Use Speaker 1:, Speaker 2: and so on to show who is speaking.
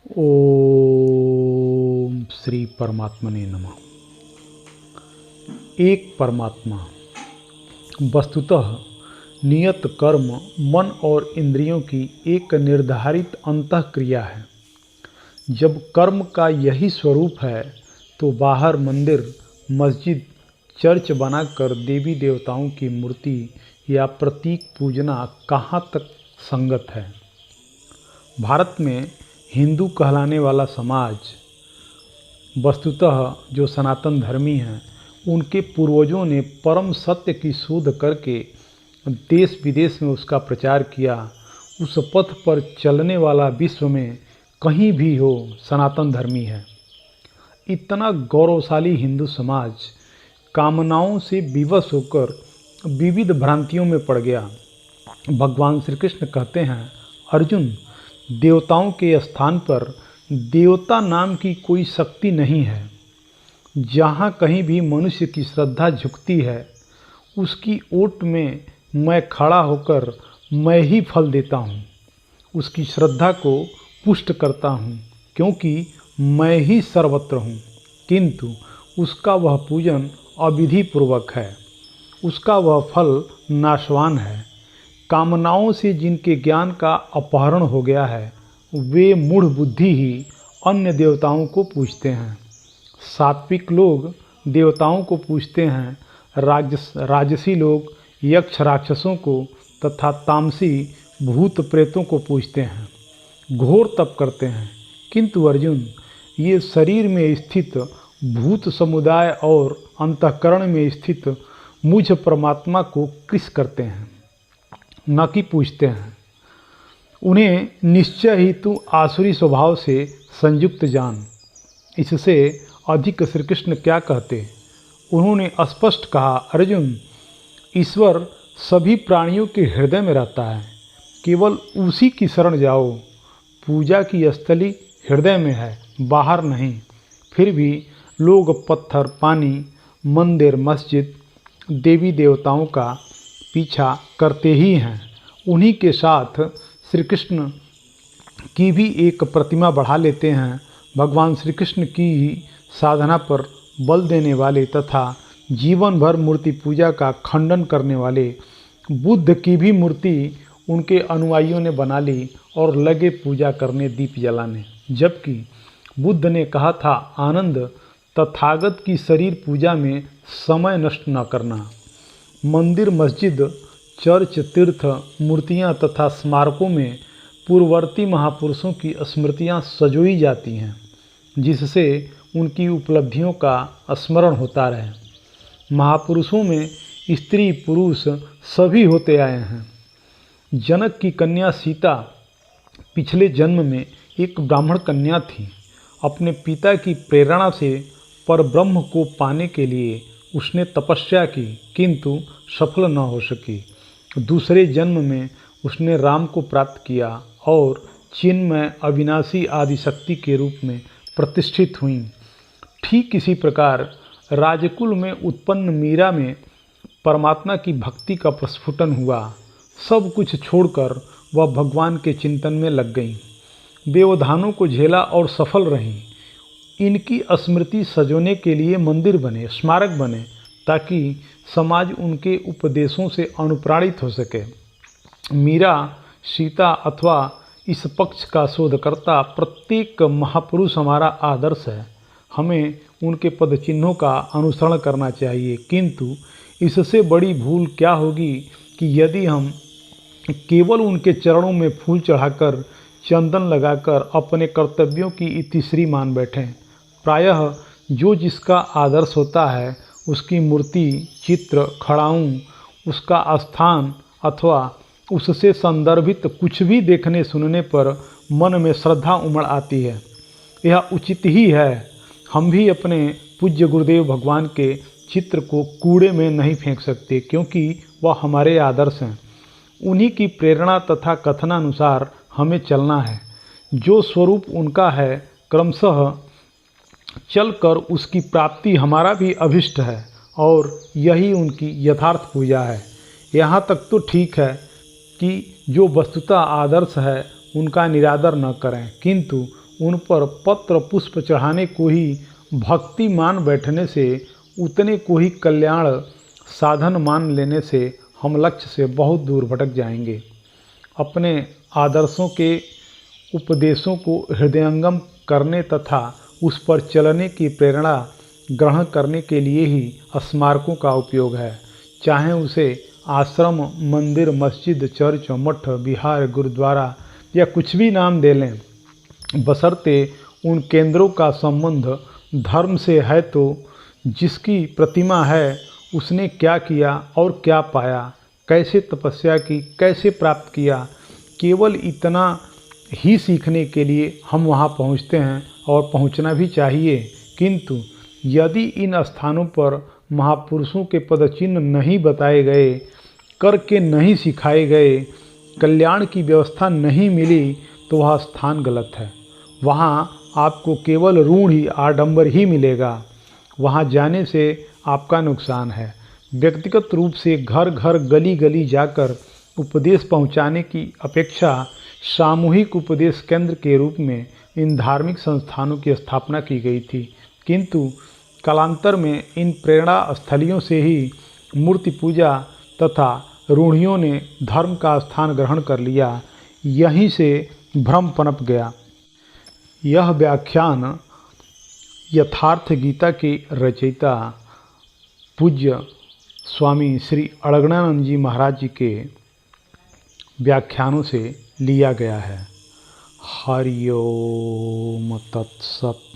Speaker 1: ओम श्री परमात्मने नमः। एक परमात्मा वस्तुतः नियत कर्म मन और इंद्रियों की एक निर्धारित अंतःक्रिया है। जब कर्म का यही स्वरूप है तो बाहर मंदिर, मस्जिद, चर्च बनाकर देवी देवताओं की मूर्ति या प्रतीक पूजना कहाँ तक संगत है। भारत में हिंदू कहलाने वाला समाज वस्तुतः जो सनातन धर्मी हैं, उनके पूर्वजों ने परम सत्य की शोध करके देश विदेश में उसका प्रचार किया। उस पथ पर चलने वाला विश्व में कहीं भी हो सनातन धर्मी है। इतना गौरवशाली हिंदू समाज कामनाओं से विवश होकर विविध भ्रांतियों में पड़ गया। भगवान श्री कृष्ण कहते हैं, अर्जुन, देवताओं के स्थान पर देवता नाम की कोई शक्ति नहीं है। जहाँ कहीं भी मनुष्य की श्रद्धा झुकती है, उसकी ओट में मैं खड़ा होकर मैं ही फल देता हूँ, उसकी श्रद्धा को पुष्ट करता हूँ, क्योंकि मैं ही सर्वत्र हूँ। किंतु उसका वह पूजन अविधि पूर्वक है, उसका वह फल नाशवान है। कामनाओं से जिनके ज्ञान का अपहरण हो गया है, वे मूढ़ बुद्धि ही अन्य देवताओं को पूजते हैं। सात्विक लोग देवताओं को पूजते हैं, राजसी लोग यक्ष राक्षसों को तथा तामसी भूत प्रेतों को पूजते हैं, घोर तप करते हैं। किंतु अर्जुन, ये शरीर में स्थित भूत समुदाय और अंतःकरण में स्थित मुझ परमात्मा को कृष करते हैं, न कि पूजते हैं। उन्हें निश्चय ही तू आसुरी स्वभाव से संयुक्त जान। इससे अधिक श्री कृष्ण क्या कहते। उन्होंने स्पष्ट कहा, अर्जुन, ईश्वर सभी प्राणियों के हृदय में रहता है, केवल उसी की शरण जाओ। पूजा की स्थली हृदय में है, बाहर नहीं। फिर भी लोग पत्थर, पानी, मंदिर, मस्जिद, देवी देवताओं का पीछा करते ही हैं। उन्हीं के साथ श्री कृष्ण की भी एक प्रतिमा बढ़ा लेते हैं। भगवान श्री कृष्ण की ही साधना पर बल देने वाले तथा जीवन भर मूर्ति पूजा का खंडन करने वाले बुद्ध की भी मूर्ति उनके अनुयायियों ने बना ली और लगे पूजा करने, दीप जलाने। जबकि बुद्ध ने कहा था, आनंद, तथागत की शरीर पूजा में समय नष्ट न करना। मंदिर, मस्जिद, चर्च, तीर्थ, मूर्तियाँ तथा स्मारकों में पूर्ववर्ती महापुरुषों की स्मृतियाँ सजोई जाती हैं, जिससे उनकी उपलब्धियों का स्मरण होता रहे। महापुरुषों में स्त्री पुरुष सभी होते आए हैं। जनक की कन्या सीता पिछले जन्म में एक ब्राह्मण कन्या थी। अपने पिता की प्रेरणा से परब्रह्म को पाने के लिए उसने तपस्या की, किंतु सफल न हो सकी। दूसरे जन्म में उसने राम को प्राप्त किया और चिन्मय अविनाशी आदिशक्ति के रूप में प्रतिष्ठित हुई। ठीक इसी प्रकार राजकुल में उत्पन्न मीरा में परमात्मा की भक्ति का प्रस्फुटन हुआ। सब कुछ छोड़कर वह भगवान के चिंतन में लग गईं। व्यवधानों को झेला और सफल रहीं। इनकी स्मृति सजोने के लिए मंदिर बने, स्मारक बने, ताकि समाज उनके उपदेशों से अनुप्राणित हो सके। मीरा, सीता अथवा इस पक्ष का शोधकर्ता प्रत्येक महापुरुष हमारा आदर्श है। हमें उनके पद चिन्हों का अनुसरण करना चाहिए। किंतु इससे बड़ी भूल क्या होगी कि यदि हम केवल उनके चरणों में फूल चढ़ाकर, चंदन लगाकर अपने कर्तव्यों की इतिश्री मान बैठें। प्रायः जो जिसका आदर्श होता है, उसकी मूर्ति, चित्र, खड़ाऊं, उसका स्थान अथवा उससे संदर्भित कुछ भी देखने सुनने पर मन में श्रद्धा उमड़ आती है। यह उचित ही है। हम भी अपने पूज्य गुरुदेव भगवान के चित्र को कूड़े में नहीं फेंक सकते, क्योंकि वह हमारे आदर्श हैं। उन्हीं की प्रेरणा तथा कथनानुसार हमें चलना है। जो स्वरूप उनका है, क्रमशः चलकर उसकी प्राप्ति हमारा भी अभिष्ट है और यही उनकी यथार्थ पूजा है। यहाँ तक तो ठीक है कि जो वस्तुतः आदर्श है उनका निरादर न करें, किंतु उन पर पत्र पुष्प चढ़ाने को ही भक्ति मान बैठने से, उतने को ही कल्याण साधन मान लेने से हम लक्ष्य से बहुत दूर भटक जाएंगे। अपने आदर्शों के उपदेशों को हृदयंगम करने तथा उस पर चलने की प्रेरणा ग्रहण करने के लिए ही स्मारकों का उपयोग है। चाहे उसे आश्रम, मंदिर, मस्जिद, चर्च, मठ, विहार, गुरुद्वारा या कुछ भी नाम दे लें, बशर्ते उन केंद्रों का संबंध धर्म से है। तो जिसकी प्रतिमा है उसने क्या किया और क्या पाया, कैसे तपस्या की, कैसे प्राप्त किया, केवल इतना ही सीखने के लिए हम वहाँ पहुँचते हैं और पहुँचना भी चाहिए। किंतु यदि इन स्थानों पर महापुरुषों के पदचिन्ह नहीं बताए गए, करके नहीं सिखाए गए, कल्याण की व्यवस्था नहीं मिली, तो वह स्थान गलत है। वहाँ आपको केवल ऋण ही, आडंबर ही मिलेगा। वहाँ जाने से आपका नुकसान है। व्यक्तिगत रूप से घर घर, गली गली जाकर उपदेश पहुँचाने की अपेक्षा सामूहिक उपदेश केंद्र के रूप में इन धार्मिक संस्थानों की स्थापना की गई थी। किंतु कालांतर में इन प्रेरणा स्थलियों से ही मूर्ति पूजा तथा रूढ़ियों ने धर्म का स्थान ग्रहण कर लिया। यहीं से भ्रम पनप गया। यह व्याख्यान यथार्थ गीता के रचयिता पूज्य स्वामी श्री अड़गड़ानंद जी महाराज जी के व्याख्यानों से लिया गया है। हरि ओम तत्सत।